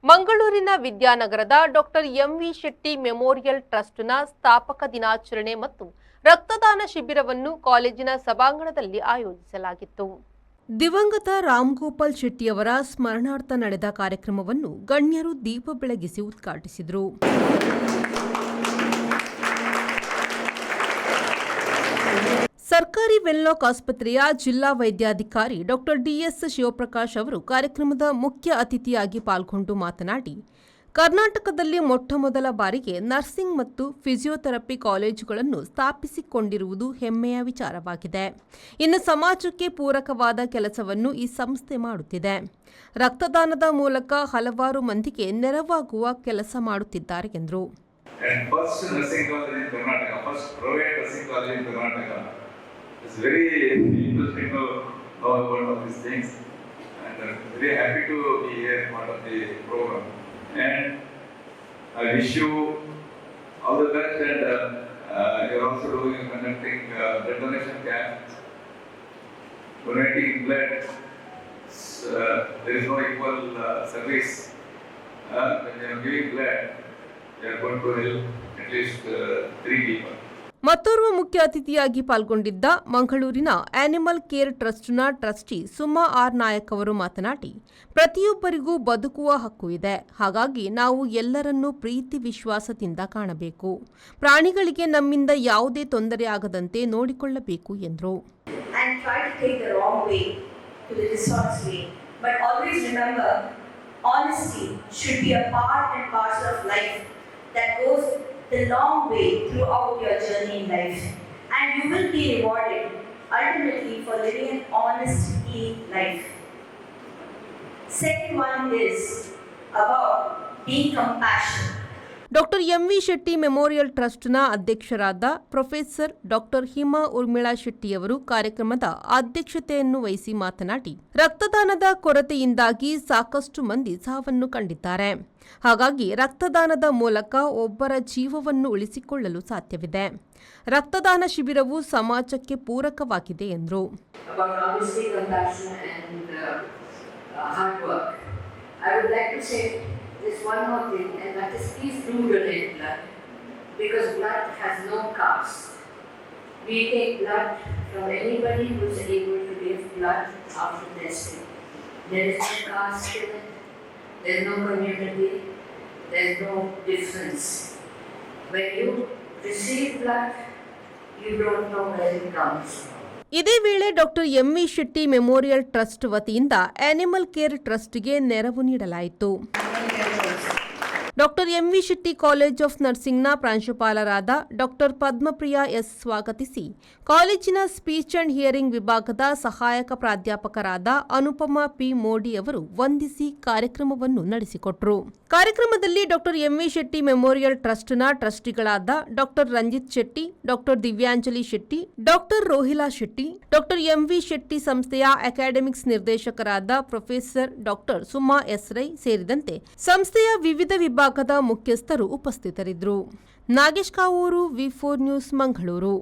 ಮಂಗಳೂರಿನ ವಿದ್ಯಾನಗರದ doctor M V Shetty memorial ಟ್ರಸ್ಟ್ನ ಸ್ಥಾಪಕ ದಿನಾಚರಣೆ ಮತ್ತು ರಕ್ತದಾನ ಶಿಬಿರವನ್ನು ಕಾಲೇಜಿನ ಸಭಾಂಗಣದಲ್ಲಿ ಆಯೋಜಿಸಲಾಗಿತ್ತು. ದಿವಂಗತ ರಾಮ್ಗೋಪಾಲ್ ಶೆಟ್ಟಿಯವರ ಸ್ಮರಣಾರ್ಥ ನಡೆದ ಕಾರ್ಯಕ್ರಮವನ್ನು ಗಣ್ಯರು ದೀಪ ಬೆಳಗಿಸಿ ಉದ್ಘಾಟಿಸಿದರು. ಸರ್ಕಾರಿ ವೆನ್ಲಾಕ್ ಆಸ್ಪತ್ರೆಯ ಜಿಲ್ಲಾ ವೈದ್ಯಾಧಿಕಾರಿ ಡಾಕ್ಟರ್ ಡಿಎಸ್ ಶಿವಪ್ರಕಾಶ್ ಅವರು ಕಾರ್ಯಕ್ರಮದ ಮುಖ್ಯ ಅತಿಥಿಯಾಗಿ ಪಾಲ್ಗೊಂಡು ಮಾತನಾಡಿ, ಕರ್ನಾಟಕದಲ್ಲಿ ಮೊಟ್ಟಮೊದಲ ಬಾರಿಗೆ ನರ್ಸಿಂಗ್ ಮತ್ತು ಫಿಸಿಯೋಥೆರಪಿ ಕಾಲೇಜುಗಳನ್ನು ಸ್ಥಾಪಿಸಿಕೊಂಡಿರುವುದು ಹೆಮ್ಮೆಯ ವಿಚಾರವಾಗಿದೆ. ಇನ್ನು ಸಮಾಜಕ್ಕೆ ಪೂರಕವಾದ ಕೆಲಸವನ್ನು ಈ ಸಂಸ್ಥೆ ಮಾಡುತ್ತಿದೆ. ರಕ್ತದಾನದ ಮೂಲಕ ಹಲವಾರು ಮಂದಿಗೆ ನೆರವಾಗುವ ಕೆಲಸ ಮಾಡುತ್ತಿದ್ದಾರೆ ಎಂದರು. It's very interesting to know about all these things, and I'm very happy to be here part of the program. And I wish you all the best. And you're also conducting blood donation camp, donating blood. There is no equal service. When you're giving blood, you're going to help at least 3 people. ಮತ್ತೋರ್ವ ಮುಖ್ಯ ಅತಿಥಿಯಾಗಿ ಪಾಲ್ಗೊಂಡಿದ್ದ ಮಂಗಳೂರಿನ animal care ಟ್ರಸ್ಟ್ನ trustee Suma R Nayak ಅವರು ಮಾತನಾಡಿ, ಪ್ರತಿಯೊಬ್ಬರಿಗೂ ಬದುಕುವ ಹಕ್ಕು ಇದೆ. ಹಾಗಾಗಿ ನಾವು ಎಲ್ಲರನ್ನೂ ಪ್ರೀತಿ ವಿಶ್ವಾಸದಿಂದ ಕಾಣಬೇಕು. ಪ್ರಾಣಿಗಳಿಗೆ ನಮ್ಮಿಂದ ಯಾವುದೇ ತೊಂದರೆ ಆಗದಂತೆ ನೋಡಿಕೊಳ್ಳಬೇಕು ಎಂದರು. The long way throughout your journey in life, and you will be rewarded ultimately for living an honest, clean life. Second one is about being compassionate. Doctor M V Shetty memorial ಟ್ರಸ್ಟ್ನ ಅಧ್ಯಕ್ಷರಾದ ಪ್ರೊಫೆಸರ್ ಡಾಕ್ಟರ್ ಹಿಮಾ ಉರ್ಮಿಳಾ ಶೆಟ್ಟಿಯವರು ಕಾರ್ಯಕ್ರಮದ ಅಧ್ಯಕ್ಷತೆಯನ್ನು ವಹಿಸಿ ಮಾತನಾಡಿ, ರಕ್ತದಾನದ ಕೊರತೆಯಿಂದಾಗಿ ಸಾಕಷ್ಟು ಮಂದಿ ಸಾವನ್ನು ಕಂಡಿದ್ದಾರೆ. ಹಾಗಾಗಿ ರಕ್ತದಾನದ ಮೂಲಕ ಒಬ್ಬರ ಜೀವವನ್ನು ಉಳಿಸಿಕೊಳ್ಳಲು ಸಾಧ್ಯವಿದೆ. ರಕ್ತದಾನ ಶಿಬಿರವು ಸಮಾಜಕ್ಕೆ ಪೂರಕವಾಗಿದೆ ಎಂದರು. There's one more thing, and that is please do donate blood, because blood has no caste. We take blood from anybody who is able to give blood after testing. There is no caste in it, there is no community, there is no difference. When you receive blood, you don't know where it comes from. ಇದೇ ವೇಳೆ doctor M V Shetty memorial trust ವತಿಯಿಂದ animal care ಟ್ರಸ್ಟ್ಗೆ ನೆರವು ನೀಡಲಾಯಿತು. Doctor M V Shetty college of ನರ್ಸಿಂಗ್ನ ಪ್ರಾಂಶುಪಾಲರಾದ doctor Padmapriya S ಸ್ವಾಗತಿಸಿ, ಕಾಲೇಜಿನ ಸ್ಪೀಚ್ ಅಂಡ್ ಹಿಯರಿಂಗ್ ವಿಭಾಗದ ಸಹಾಯಕ ಪ್ರಾಧ್ಯಾಪಕರಾದ ಅನುಪಮಾ ಪಿ ಮೋಡಿ ಅವರು ವಂದಿಸಿ ಕಾರ್ಯಕ್ರಮವನ್ನು ನಡೆಸಿಕೊಟ್ಟರು. ಕಾರ್ಯಕ್ರಮದಲ್ಲಿ ಡಾಕ್ಟರ್ ಎಂವಿ ಶೆಟ್ಟಿ ಮೆಮೋರಿಯಲ್ ಟ್ರಸ್ಟ್ನ ಟ್ರಸ್ಟಿಗಳಾದ doctor Ranjith Shetty, doctor Divyanjali Shetty, doctor Rohila Shetty, doctor M V Shetty ಸಂಸ್ಥೆಯ ಅಕಾಡೆಮಿಕ್ಸ್ ನಿರ್ದೇಶಕರಾದ professor doctor Suma S Rai ಸೇರಿದಂತೆ ಸಂಸ್ಥೆಯ ವಿವಿಧ ವಿಭಾಗದ ಮುಖ್ಯಸ್ಥರು ಉಪಸ್ಥಿತರಿದ್ದರು. ನಾಗೇಶ್ ಕಾವೂರು, ವಿ4 ನ್ಯೂಸ್, ಮಂಗಳೂರು.